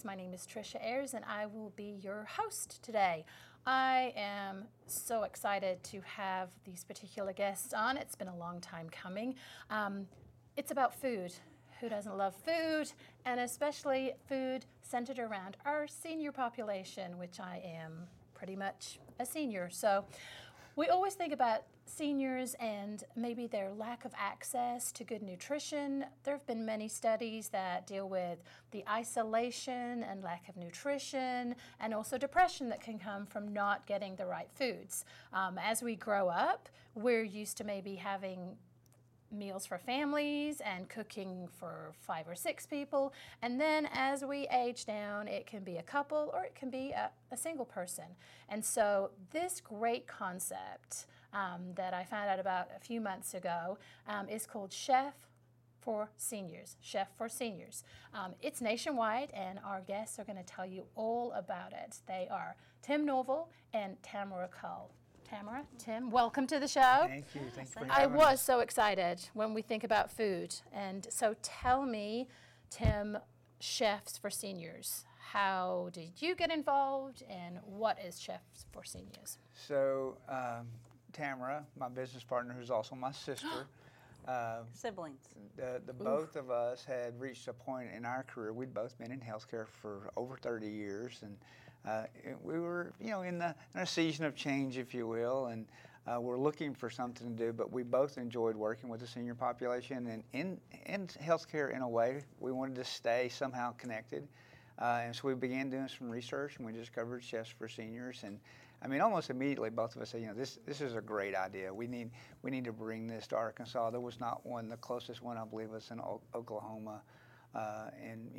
My name is Trisha Ayers, and I will be your host today. I am so excited to have these particular guests on. It's been a long time coming. It's about food. Who doesn't love food? And especially food centered around our senior population, which I am pretty much a senior. So we always think about seniors and maybe their lack of access to good nutrition. There have been many studies that deal with the isolation and lack of nutrition, and also depression that can come from not getting the right foods. As we grow up, we're used to maybe having meals for families and cooking for 5 or 6 people, and then as we age down, it can be a couple or it can be a single person. And so this great concept that I found out about a few months ago is called Chef for Seniors. Chef for Seniors. It's nationwide, and our guests are going to tell you all about it. They are Tim Norvell and Tamara Cull. Tamara, Tim, welcome to the show. Thank you. Thanks for I having was us. so excited when we think about food. And so tell me, Tim, Chefs for Seniors, how did you get involved, and what is Chefs for Seniors? So, Tamara, my business partner, who's also my sister, Siblings. the both of us had reached a point in our career. We'd both been in healthcare for over 30 years, and we were, in a season of change, if you will, and we're looking for something to do. But we both enjoyed working with the senior population, and in healthcare, in a way, we wanted to stay somehow connected. And so we began doing some research, and we discovered Chefs for Seniors. And I mean, almost immediately, both of us said, this is a great idea. We need to bring this to Arkansas. There was not one. The closest one, I believe, was in Oklahoma, and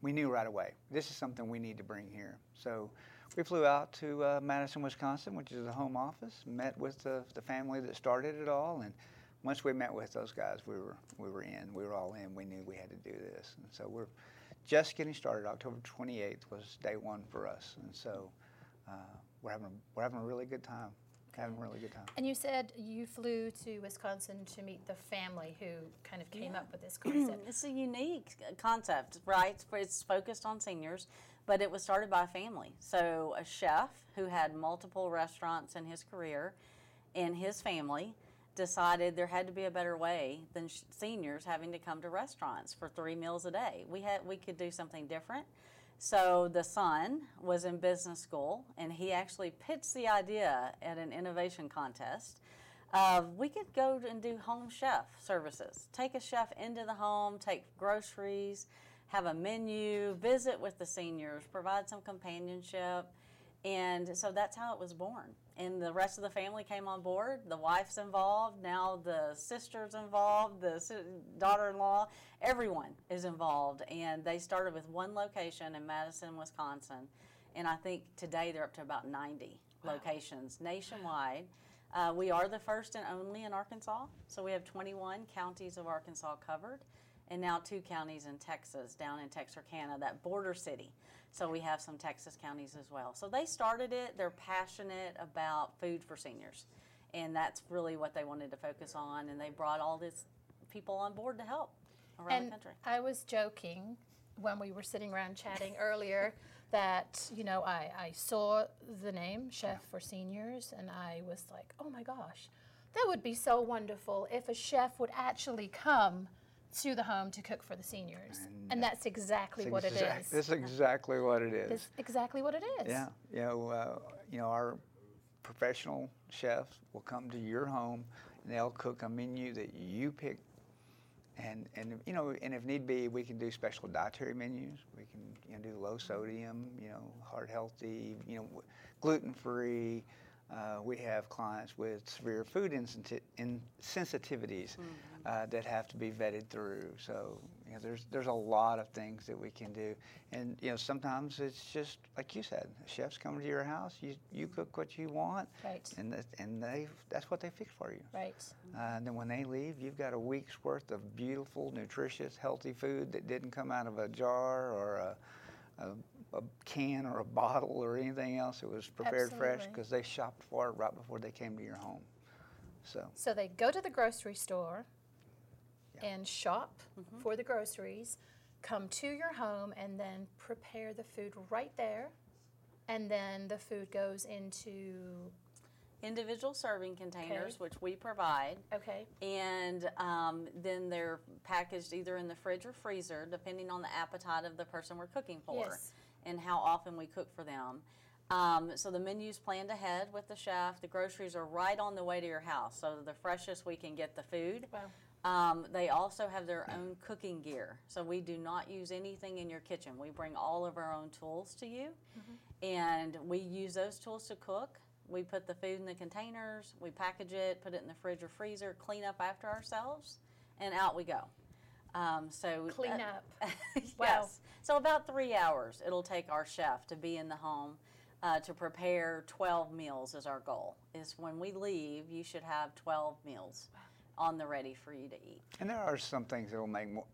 we knew right away, this is something we need to bring here. So we flew out to Madison, Wisconsin, which is the home office, met with the family that started it all, and once we met with those guys, we were in. We were all in. We knew we had to do this, and so we're just getting started. October 28th was day one for us, and so we're having a really good time. Having a really good time. And you said you flew to Wisconsin to meet the family who kind of came up with this concept. It's a unique concept, right? It's focused on seniors, but it was started by a family. So a chef who had multiple restaurants in his career and his family decided there had to be a better way than seniors having to come to restaurants for 3 meals a day. We could do something different. So the son was in business school, and he actually pitched the idea at an innovation contest. We could go and do home chef services. Take a chef into the home, take groceries, have a menu, visit with the seniors, provide some companionship. And so that's how it was born. And the rest of the family came on board. The wife's involved. Now the sister's involved, the daughter-in-law. Everyone is involved. And they started with one location in Madison, Wisconsin. And I think today they're up to about 90 locations nationwide. We are the first and only in Arkansas. So we have 21 counties of Arkansas covered. And now 2 counties in Texas, down in Texarkana, that border city. So we have some Texas counties as well. So they started it. They're passionate about food for seniors. And that's really what they wanted to focus on. And they brought all these people on board to help around the country. I was joking when we were sitting around chatting earlier that, I saw the name Chef for Seniors, and I was like, oh my gosh, that would be so wonderful if a chef would actually come to the home to cook for the seniors. And that's exactly what it is. That's exactly what it is. That's exactly what it is. Yeah. Our professional chefs will come to your home, and they'll cook a menu that you pick. And if need be, we can do special dietary menus. We can do low sodium, heart healthy, gluten-free. We have clients with severe food insensitivities that have to be vetted through. So there's a lot of things that we can do, and sometimes it's just like you said, chefs come to your house, you cook what you want, right? And that's what they fix for you, right? And then when they leave, you've got a week's worth of beautiful, nutritious, healthy food that didn't come out of a jar or a can or a bottle or anything else. It was prepared fresh because they shopped for it right before they came to your home. So they go to the grocery store and shop for the groceries. come to your home and then prepare the food right there, and then the food goes into individual serving containers, Okay. which we provide. okay. And then they're packaged either in the fridge or freezer, depending on the appetite of the person we're cooking for Yes. and how often we cook for them. So the menu's planned ahead with the chef. The groceries are right on the way to your house, so the freshest we can get the food. Wow. They also have their own cooking gear, so we do not use anything in your kitchen. We bring all of our own tools to you, and we use those tools to cook. We put the food in the containers, we package it, put it in the fridge or freezer, clean up after ourselves, and out we go. Clean up. Yes. Wow. So about 3 hours it'll take our chef to be in the home to prepare 12 meals is our goal. Is when we leave, you should have 12 meals on the ready for you to eat. And there are some things that will make more,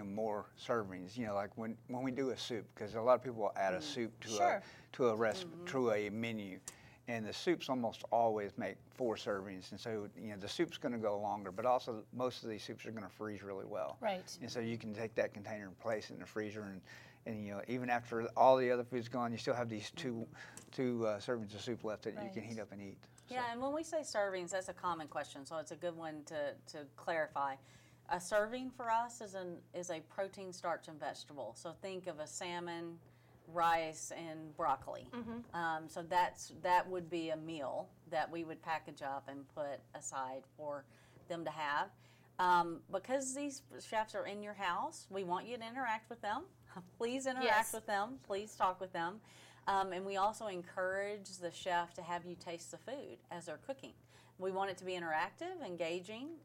more servings. Like when we do a soup, because a lot of people will add a soup to Sure. to a menu, and the soups almost always make 4 servings, and so the soup's going to go longer. But also most of these soups are going to freeze really well. Right. And so you can take that container and place it in the freezer, and even after all the other food's gone, you still have these two servings of soup left that you can Right. heat up and eat. Yeah, and when we say servings, that's a common question, so it's a good one to clarify. A serving for us is a protein, starch, and vegetable. So think of a salmon, rice, and broccoli. So that would be a meal that we would package up and put aside for them to have. Because these chefs are in your house, we want you to interact with them. Please interact Yes. with them. Please talk with them. And we also encourage the chef to have you taste the food as they're cooking. We want it to be interactive, engaging,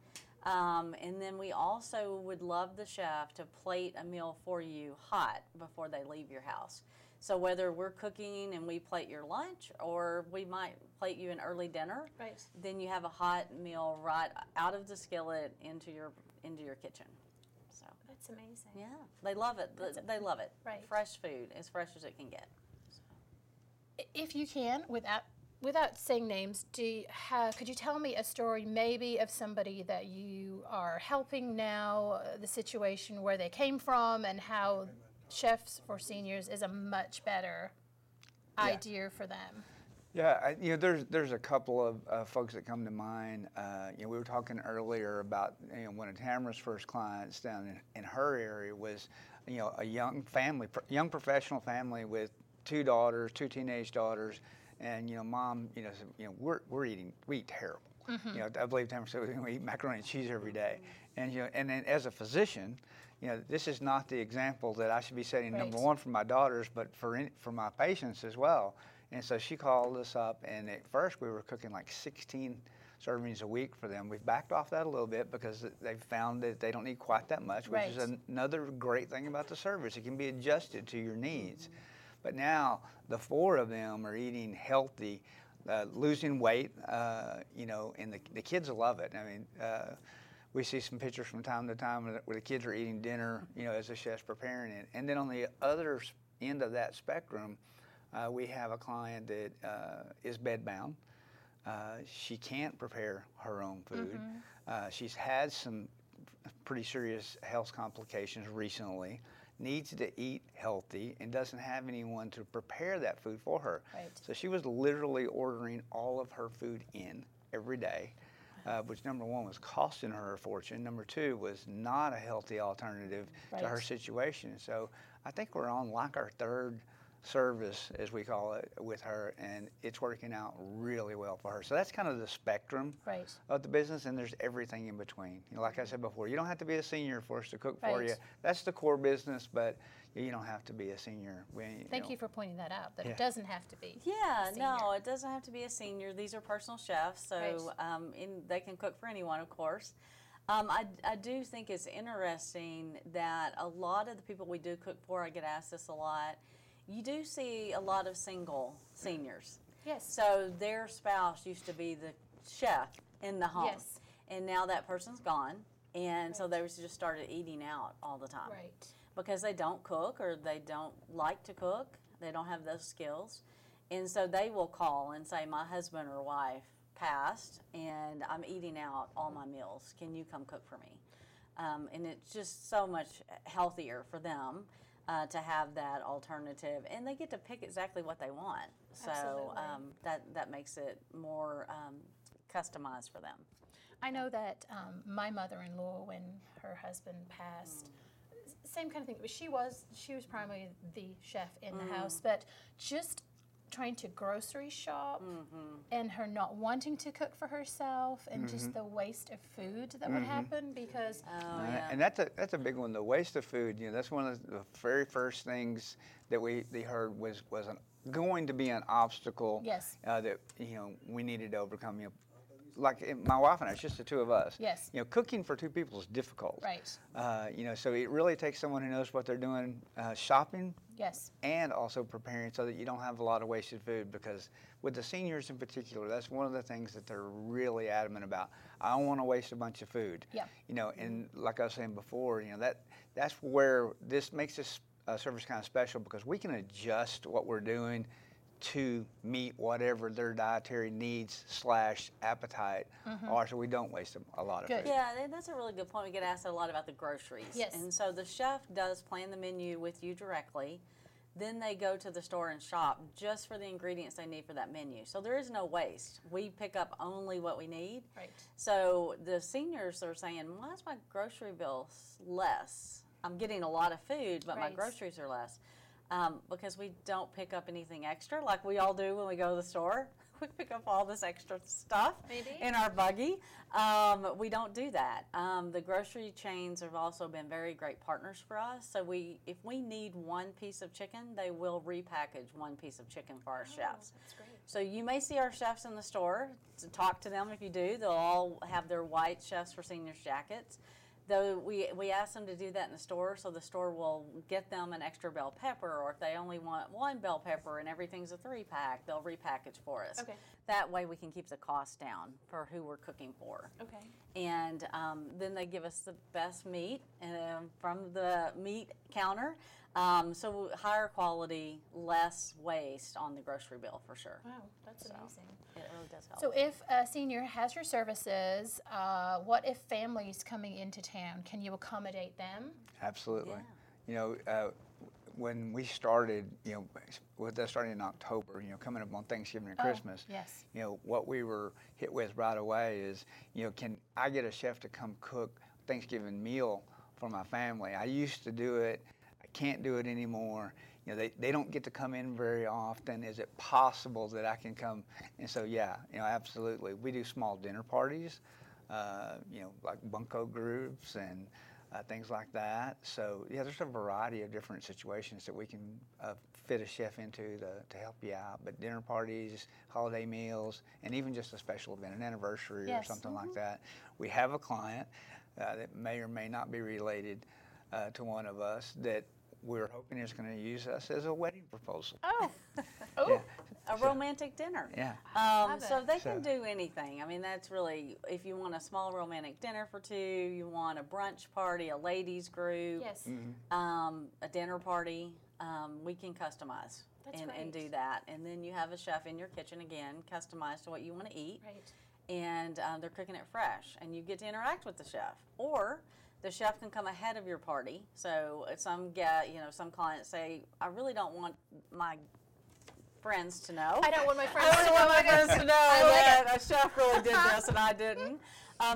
and then we also would love the chef to plate a meal for you hot before they leave your house. So whether we're cooking and we plate your lunch, or we might plate you an early dinner, Right. then you have a hot meal right out of the skillet into your kitchen. So That's amazing. yeah, they love it. They love it. Right. Fresh food, as fresh as it can get. If you can, without saying names, could you tell me a story maybe of somebody that you are helping now, the situation where they came from, and how Chefs for Seniors is a much better idea for them? Yeah, there's a couple of folks that come to mind. We were talking earlier about one of Tamara's first clients down in her area was a young professional family with 2 daughters, 2 teenage daughters, and mom said we eat terrible. I believe Tamara said we eat macaroni and cheese every day, and and then as a physician, this is not the example that I should be setting. Right. Number one for my daughters, but for my patients as well. And so she called us up, and at first we were cooking like 16 servings a week for them. We've backed off that a little bit because they've found that they don't need quite that much, which is Right. another great thing about the service. It can be adjusted to your needs. But now the 4 of them are eating healthy, losing weight, and the kids love it. I mean, we see some pictures from time to time where the kids are eating dinner, as the chef's preparing it. And then on the other end of that spectrum, we have a client that is bedbound. She can't prepare her own food. She's had some pretty serious health complications recently, needs to eat healthy, and doesn't have anyone to prepare that food for her. Right. So she was literally ordering all of her food in every day, which number one was costing her a fortune. Number 2 was not a healthy alternative to her Right. situation. So I think we're on like our 3rd service, as we call it, with her, and it's working out really well for her. So that's kind of the spectrum Right. of the business, and there's everything in between. Like I said before, you don't have to be a senior for us to cook for Right. you. That's the core business, but you don't have to be a senior. Thank you for pointing that out, that Yeah. it doesn't have to be. Yeah, a senior. no, it doesn't have to be a senior. These are personal chefs, so Right. they can cook for anyone, of course. I do think it's interesting that a lot of the people we do cook for, I get asked this a lot, you do see a lot of single seniors. Yes. So their spouse used to be the chef in the home. Yes. And now that person's gone, and so they just started eating out all the time. Right. Because they don't cook or they don't like to cook, they don't have those skills. And so they will call and say, my husband or wife passed and I'm eating out all my meals. Can you come cook for me? And it's just so much healthier for them to have that alternative, and they get to pick exactly what they want. So that makes it more customized for them. I know that my mother-in-law, when her husband passed, same kind of thing. She was primarily the chef in the house, but just trying to grocery shop and her not wanting to cook for herself and just the waste of food that would happen because and that's a big one, the waste of food. That's one of the very first things that they heard was going to be an obstacle Yes. that we needed to overcome. Like my wife and I, it's just the two of us. Yes. Cooking for two people is difficult. Right. So it really takes someone who knows what they're doing, shopping, Yes. and also preparing so that you don't have a lot of wasted food, because with the seniors in particular, that's one of the things that they're really adamant about. I don't want to waste a bunch of food. Yeah. And like I was saying before, that's where this makes this service kind of special, because we can adjust what we're doing to meet whatever their dietary needs / appetite are, so we don't waste a lot of food. Yeah, that's a really good point. We get asked a lot about the groceries. Yes. And so the chef does plan the menu with you directly. Then they go to the store and shop just for the ingredients they need for that menu. So there is no waste. We pick up only what we need. Right. So the seniors are saying, why is my grocery bill less? I'm getting a lot of food, but my Right. groceries are less. Because we don't pick up anything extra like we all do when we go to the store. We pick up all this extra stuff in our buggy. We don't do that. The grocery chains have also been very great partners for us. So if we need one piece of chicken, they will repackage one piece of chicken for our chefs. That's great. So you may see our chefs in the store. To talk to them if you do. They'll all have their white Chefs for Seniors jackets. Though we ask them to do that in the store, so the store will get them an extra bell pepper, or if they only want one bell pepper and everything's a 3-pack, they'll repackage for us. Okay. That way we can keep the cost down for who we're cooking for. Okay. And then they give us the best meat from the meat counter. So higher quality, less waste on the grocery bill for sure. Wow, that's amazing. It really does help. So if a senior has your services, what if families coming into town, can you accommodate them? Absolutely. Yeah. When we started, with us starting in October, coming up on Thanksgiving and Christmas, Yes. what we were hit with right away is, can I get a chef to come cook Thanksgiving meal for my family? I used to do it. I can't do it anymore. They don't get to come in very often. Is it possible that I can come? And so, yeah, absolutely. We do small dinner parties, like bunco groups and things like that. So, yeah, there's a variety of different situations that we can fit a chef into to help you out. But dinner parties, holiday meals, and even just a special event, an anniversary or something like that. We have a client that may or may not be related to one of us that we're hoping is going to use us as a wedding proposal. Oh. Yeah. A romantic dinner. Yeah. So they can do anything. I mean, that's really, if you want a small romantic dinner for two, you want a brunch party, a ladies group, Yes. a dinner party, we can customize and do that. And then you have a chef in your kitchen, again, customized to what you want to eat. Right. And they're cooking it fresh, and you get to interact with the chef. Or the chef can come ahead of your party. So some clients say, I really don't want my friends to know. I don't want my I friends don't to want know. my friends to know that a chef really did this and I didn't.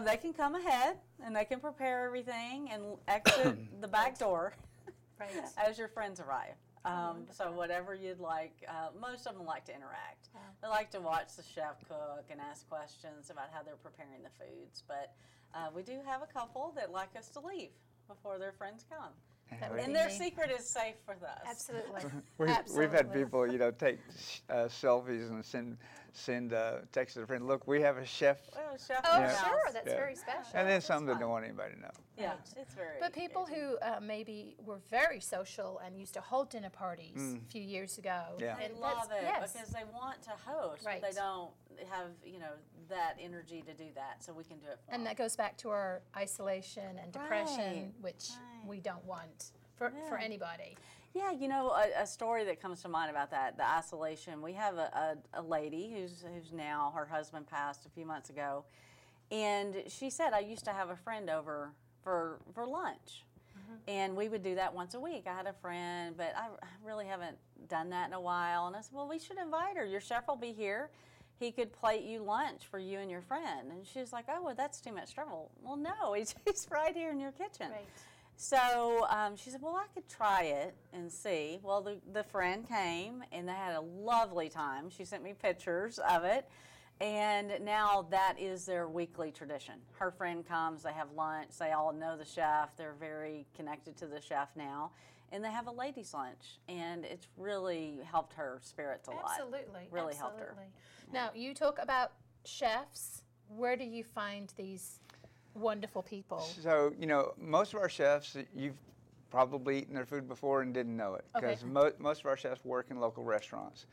They can come ahead and they can prepare everything and exit the back door Right. as your friends arrive. So whatever you'd like, most of them like to interact. Wow. They like to watch the chef cook and ask questions about how they're preparing the foods. But we do have a couple that like us to leave before their friends come. That would And be their me. secret is safe with us. Absolutely. We've had Absolutely. people, take selfies and send texts to a friend. Look, we have a chef. We have a chef Oh, in the Yeah. sure. house. That's Yeah. very special. And then That's some that fun. don't want anybody to know. Yeah, Right. it's very. But people who maybe were very social and used to hold dinner parties a few years ago. Yeah. They and love it yes. because they want to host, Right. but they don't have that energy to do that. So we can do it for And them. that goes back to our isolation and depression, Right. which Right. we don't want for Yeah. anybody. Yeah, a story that comes to mind about that, the isolation. We have a lady who's now, her husband passed a few months ago, and she said, I used to have a friend over for lunch. And we would do that once a week. I had a friend, but I really haven't done that in a while. And I said, well, we should invite her. Your chef will be here. He could plate you lunch for you and your friend. And she was like, oh, well, that's too much trouble. Well, no, he's right here in your kitchen. Right. So she said, well, I could try it and see. Well, the friend came, and they had a lovely time. She sent me pictures of it. And now that is their weekly tradition. Her friend comes, they have lunch, they all know the chef, they're very connected to the chef now, and they have a ladies' lunch, and it's really helped her spirits a lot. Absolutely. Really helped her. Now, you talk about chefs. Where do you find these wonderful people? So, most of our chefs, you've probably eaten their food before and didn't know it, because most of our chefs work in local restaurants.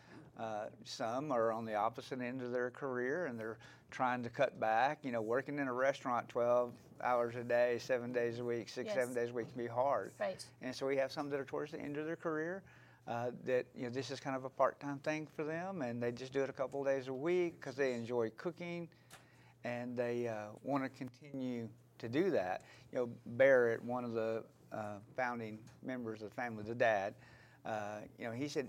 Some are on the opposite end of their career, and they're trying to cut back. Working in a restaurant 12 hours a day, 7 days a week, 7 days a week can be hard. Right. And so we have some that are towards the end of their career that this is kind of a part-time thing for them, and they just do it a couple of days a week because they enjoy cooking, and they want to continue to do that. Barrett, one of the founding members of the family, the dad, he said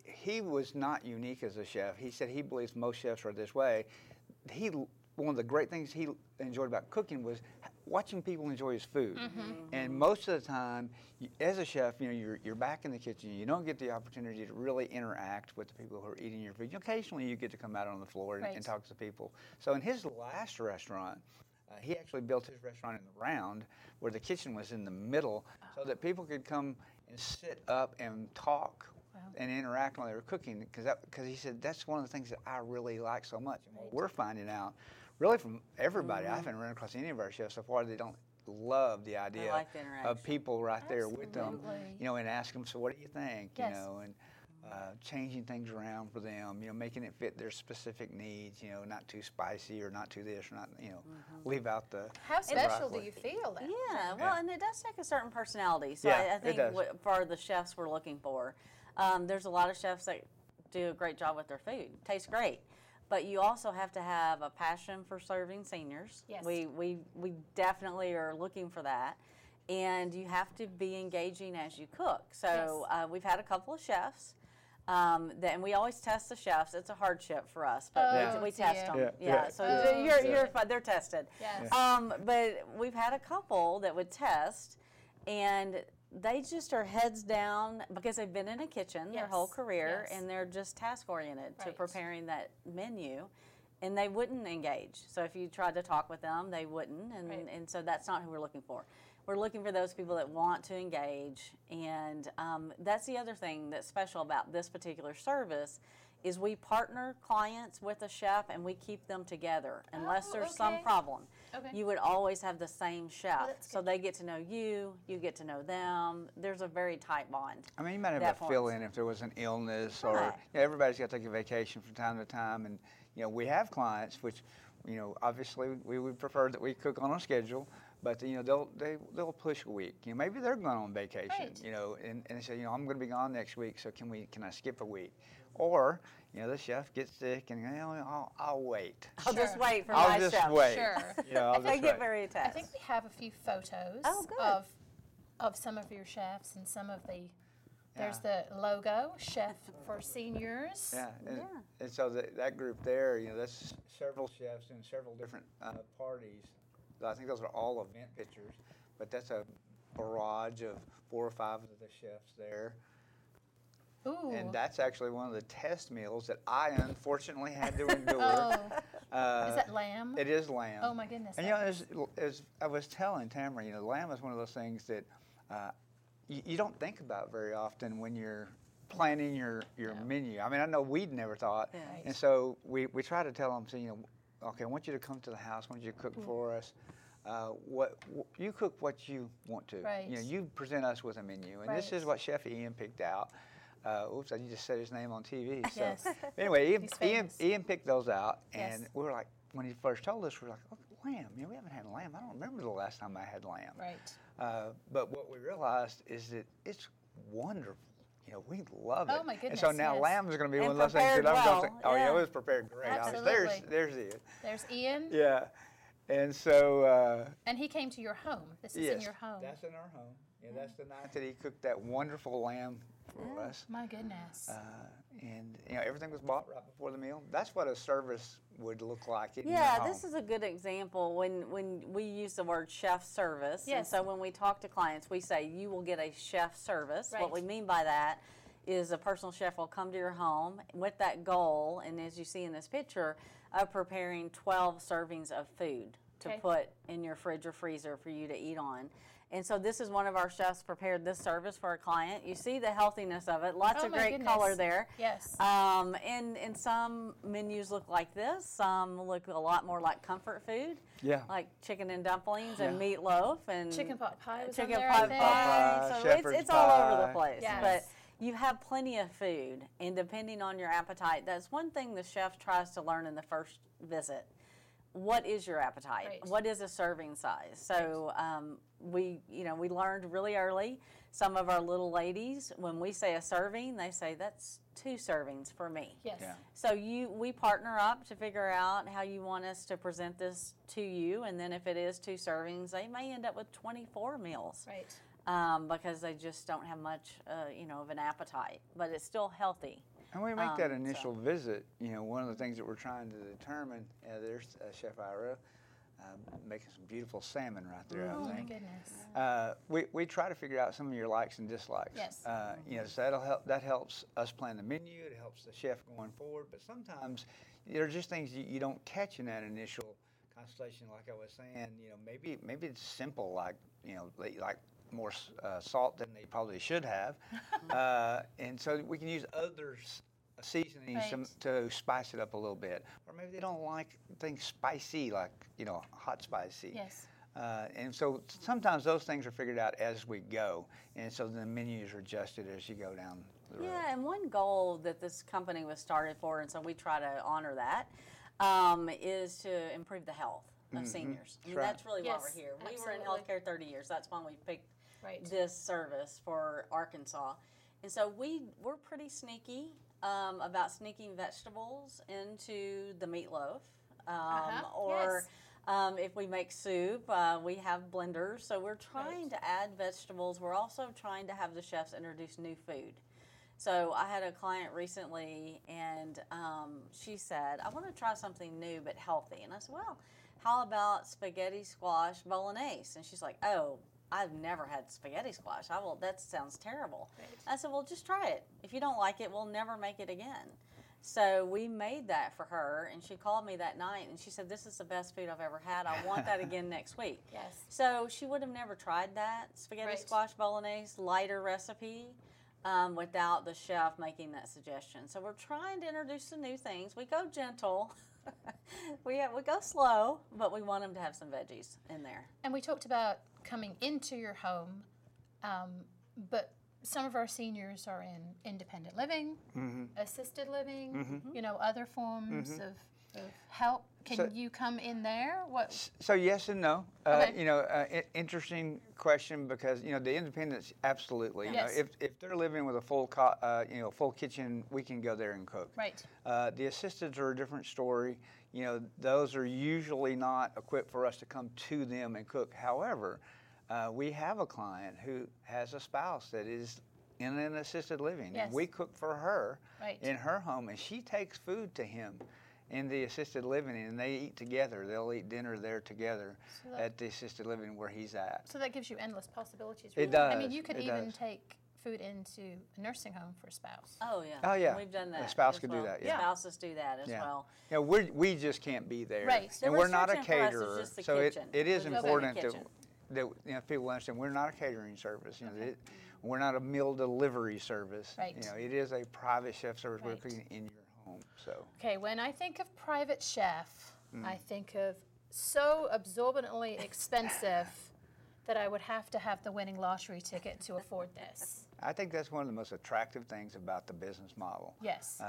he was not unique as a chef. He said he believes most chefs are this way. One of the great things he enjoyed about cooking was watching people enjoy his food. And most of the time, as a chef, you're back in the kitchen. You don't get the opportunity to really interact with the people who are eating your food. Occasionally, you get to come out on the floor and talk to people. So in his last restaurant, he actually built his restaurant in the round where the kitchen was in the middle so that people could come and sit up and talk and interact while they were cooking, because he said that's one of the things that I really like so much. And what we're finding out, really from everybody, I haven't run across any of our chefs so far, they don't love the idea of people right there with them, and ask them, so what do you think, and changing things around for them, making it fit their specific needs, not too spicy or not too this or not, leave out the How special do you feel then? Yeah, well, and it does take a certain personality. So Yeah, I think for the chefs we're looking for, there's a lot of chefs that do a great job with their food. Tastes great. But you also have to have a passion for serving seniors. Yes. We definitely are looking for that. And you have to be engaging as you cook. So we've had a couple of chefs. And we always test the chefs. It's a hardship for us, but we test them. So you're fine. They're tested. Yes. But we've had a couple that would test, and they just are heads down because they've been in a kitchen their whole career, and they're just task oriented to preparing that menu, and they wouldn't engage. So if you tried to talk with them, they wouldn't, and so that's not who we're looking for. We're looking for those people that want to engage, and that's the other thing that's special about this particular service is we partner clients with a chef and we keep them together unless there's some problem. You would always have the same chef, so they get to know you, you get to know them. There's a very tight bond. I mean, you might have a fill-in if there was an illness or everybody's got to take a vacation from time to time, and we have clients which obviously we would prefer that we cook on a schedule. But they'll push a week. Maybe they're going on vacation. And they say, I'm going to be gone next week, so can I skip a week? Or the chef gets sick, and I'll wait. I'll just wait for my chef. I'll just wait. Sure. They get very attached. I think we have a few photos of some of your chefs and some of the. There's the logo, Chef for Seniors. Yeah, and so that group there, that's several chefs in several different parties. I think those are all event pictures, but that's a barrage of 4 or 5 of the chefs there. Ooh. And that's actually one of the test meals that I unfortunately had to endure. Is that lamb? It is lamb. Oh my goodness. And as I was telling Tamara, lamb is one of those things that you don't think about very often when you're planning your menu. I mean, I know we'd never thought. Yeah. And so we try to tell them, okay, I want you to come to the house. I want you to cook for us. You cook what you want to. Right. You present us with a menu, and this is what Chef Ian picked out. Oops, I just said his name on TV. So Yes. anyway, Ian picked those out, and we were like, when he first told us, we were like, oh, lamb. We haven't had lamb. I don't remember the last time I had lamb. Right. But what we realized is that it's wonderful. We love it. Oh my goodness. And so now lamb is going to be one of those things that I'm going to say, it was prepared great. Absolutely. There's Ian. There's Ian. Yeah. And so, And he came to your home. This is in your home. That's in our home. Yeah, that's the night that he cooked that wonderful lamb for us. My goodness. And everything was bought right before the meal. That's what a service would look like in your Yeah, home. this is a good example when we use the word chef service. Yes. And so when we talk to clients, we say you will get a chef service. Right. What we mean by that is a personal chef will come to your home with that goal, and as you see in this picture, of preparing 12 servings of food to Okay. put in your fridge or freezer for you to eat on. And so this is one of our chefs prepared this service for a client. You see the healthiness of it. Lots Oh, of my great goodness. color there. Yes. And some menus look like this. Some look a lot more like comfort food. Yeah. Like chicken and dumplings and meatloaf and Chicken pot pie was chicken on there, pot I think. pie. Pie, So shepherd's it's all over the pie. place. Yes. But you have plenty of food, and depending on your appetite, that's one thing the chef tries to learn in the first visit. What is your appetite? Right. What is a serving size? So we learned really early. Some of our little ladies, when we say a serving, they say that's 2 servings for me. Yes. Yeah. So we partner up to figure out how you want us to present this to you, and then if it is 2 servings, they may end up with 24 meals. Right. Because they just don't have much, of an appetite, but it's still healthy. And we make that so- initial visit. One of the things that we're trying to determine. There's Chef Ira making some beautiful salmon right there. Oh, I my think. goodness. We try to figure out some of your likes and dislikes. Yes. So that helps us plan the menu. It helps the chef going forward. But sometimes there are just things you don't catch in that initial constellation. Like I was saying, maybe it's simple, like they like more salt than they probably should have, and so we can use other seasonings Right. to spice it up a little bit. Or maybe they don't like things spicy, like hot spicy. Yes. And so sometimes those things are figured out as we go, and so the menus are adjusted as you go down the road. Yeah, and one goal that this company was started for, and so we try to honor that, is to improve the health of seniors. I mean, right. that's really why Yes, we're here. We were in absolutely. healthcare 30 years. That's why we picked Right. this service for Arkansas. And so we're pretty sneaky about sneaking vegetables into the meatloaf. Or Yes. if we make soup, we have blenders. So we're trying to add vegetables. We're also trying to have the chefs introduce new food. So I had a client recently, and she said, I want to try something new but healthy. And I said, well, how about spaghetti squash bolognese? And she's like, oh, I've never had spaghetti squash. That sounds terrible. Right. I said, well, just try it. If you don't like it, we'll never make it again. So we made that for her, and she called me that night, and she said, this is the best food I've ever had. I want that again next week. Yes. So she would have never tried that spaghetti Right. squash bolognese, lighter recipe, without the chef making that suggestion. So we're trying to introduce some new things. We go gentle. we go slow, but we want them to have some veggies in there. And we talked about coming into your home, but some of our seniors are in independent living, assisted living, other forms of help. Can you come in there? What? So yes and no. Okay. Interesting question, because the independents, absolutely. Yes. If they're living with a full full kitchen, we can go there and cook. Right. The assistants are a different story. Those are usually not equipped for us to come to them and cook. However, we have a client who has a spouse that is in an assisted living, Yes. and we cook for her Right. in her home, and she takes food to him in the assisted living, and they eat together. They'll eat dinner there together So that- at the assisted living where he's at. So that gives you endless possibilities. It Really. I mean, does, you could it even does. take food into a nursing home for a spouse. Oh yeah. Oh, yeah. We've done that. A spouse as could do well. that, yeah. Spouses do that as well. We just can't be there. Right. The And we're not a restriction for us is caterer, just the so kitchen. it is We're just important the that kitchen. people understand we're not a catering service. We're not a meal delivery service. Right. It is a private chef service. We're Right. cooking in your home. So Okay, when I think of private chef, I think of so absorbently expensive that I would have to have the winning lottery ticket to afford this. I think that's one of the most attractive things about the business model. Yes.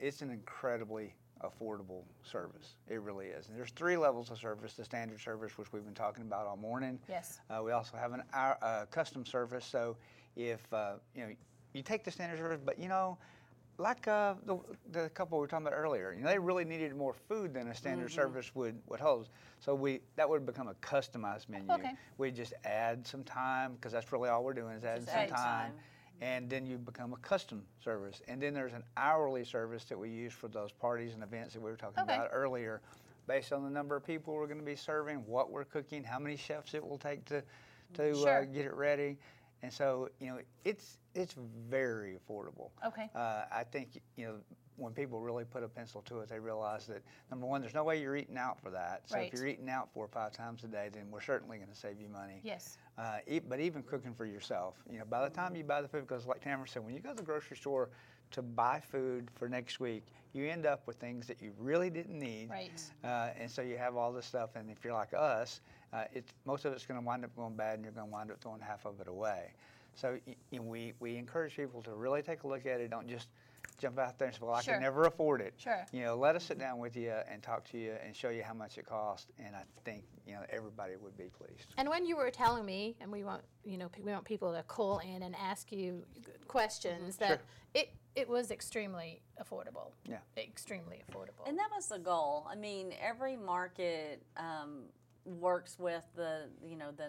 It's an incredibly affordable service. It really is. And there's 3 levels of service: the standard service, which we've been talking about all morning. Yes. We also have a custom service. So if you take the standard service, but like the couple we were talking about earlier, they really needed more food than a standard service would hold. So that would become a customized menu. Okay. We just add some time, because that's really all we're doing is adding some time. And then you become a custom service. And then there's an hourly service that we use for those parties and events that we were talking about earlier, based on the number of people we're going to be serving, what we're cooking, how many chefs it will take to get it ready. And so, it's very affordable. Okay. I think, when people really put a pencil to it, they realize that, number one, there's no way you're eating out for that. So if you're eating out 4 or 5 times a day, then we're certainly going to save you money. Yes. But even cooking for yourself, by the time you buy the food, because like Tamara said, when you go to the grocery store to buy food for next week, you end up with things that you really didn't need. Right. And so you have all this stuff, and if you're like us, most of it's going to wind up going bad, and you're going to wind up throwing half of it away. So we encourage people to really take a look at it. Don't just jump out there and say, well, I can never afford it. Sure. Let us sit down with you and talk to you and show you how much it costs, and I think everybody would be pleased. And when you were telling me, and we want people to call in and ask you questions, that it was extremely affordable. Yeah. Extremely affordable. And that was the goal. I mean, every market works with the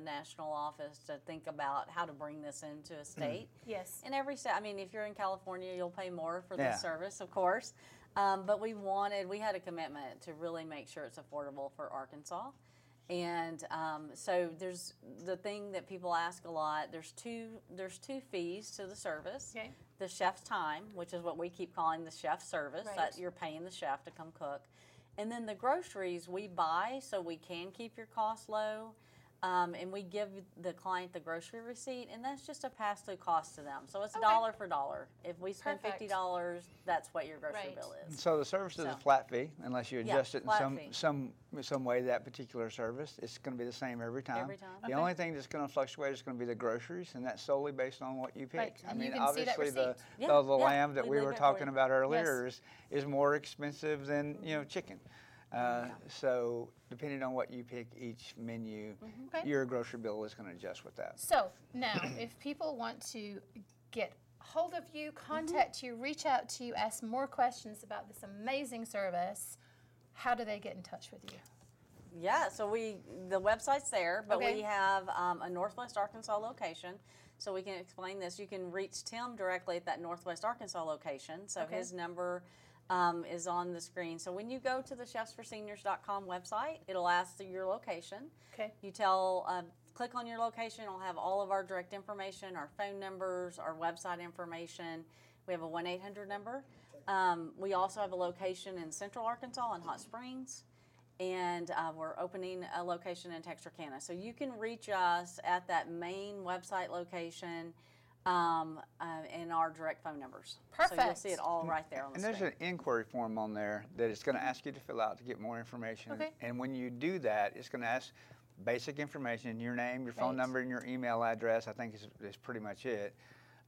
national office to think about how to bring this into a state. Yes. In every state, I mean, if you're in California, you'll pay more for the service, of course. But we had a commitment to really make sure it's affordable for Arkansas. And so there's the thing that people ask a lot. There's two fees to the service. Okay. The chef's time, which is what we keep calling the chef service, that you're paying the chef to come cook. And then the groceries we buy so we can keep your costs low. And we give the client the grocery receipt, and that's just a pass-through cost to them. So it's dollar for dollar. If we spend $50, that's what your grocery bill is. So the service is a flat fee, unless you adjust it in some way. That particular service, it's going to be the same every time. Every time. The only thing that's going to fluctuate is going to be the groceries, and that's solely based on what you pick. Right. I And mean, you can see that obviously the receipt. lamb that we were talking about earlier Yes. is more expensive than chicken. So depending on what you pick each menu, your grocery bill is going to adjust with that. So now, if people want to get hold of you, contact you, reach out to you, ask more questions about this amazing service, how do they get in touch with you? Yeah, so the website's there, but we have a Northwest Arkansas location. So we can explain this. You can reach Tim directly at that Northwest Arkansas location. So his number is on the screen. So when you go to the chefsforseniors.com website, it'll ask your location. Okay. You click on your location. It'll have all of our direct information, our phone numbers, our website information. We have a 1-800 number. We also have a location in Central Arkansas in Hot Springs. And we're opening a location in Texarkana. So you can reach us at that main website location and our direct phone numbers. Perfect. So you'll see it all right there on the screen. And there's an inquiry form on there that it's going to ask you to fill out to get more information. Okay. And when you do that, it's going to ask basic information, your name, your phone number, and your email address. I think is pretty much it.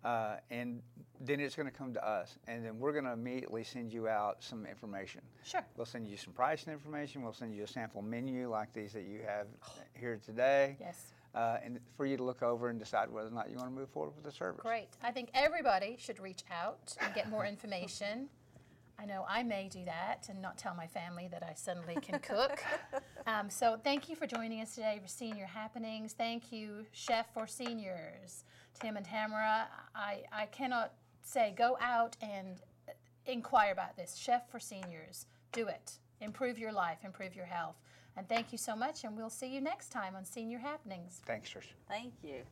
And then it's going to come to us, and then we're going to immediately send you out some information. Sure. We'll send you some pricing information. We'll send you a sample menu like these that you have here today. Yes. And for you to look over and decide whether or not you want to move forward with the service. Great. I think everybody should reach out and get more information. I know I may do that and not tell my family that I suddenly can cook. So thank you for joining us today for Senior Happenings. Thank you, Chef for Seniors, Tim and Tamara. I cannot say go out and inquire about this. Chef for Seniors. Do it. Improve your life. Improve your health. And thank you so much, and we'll see you next time on Senior Happenings. Thanks, Trisha. Thank you.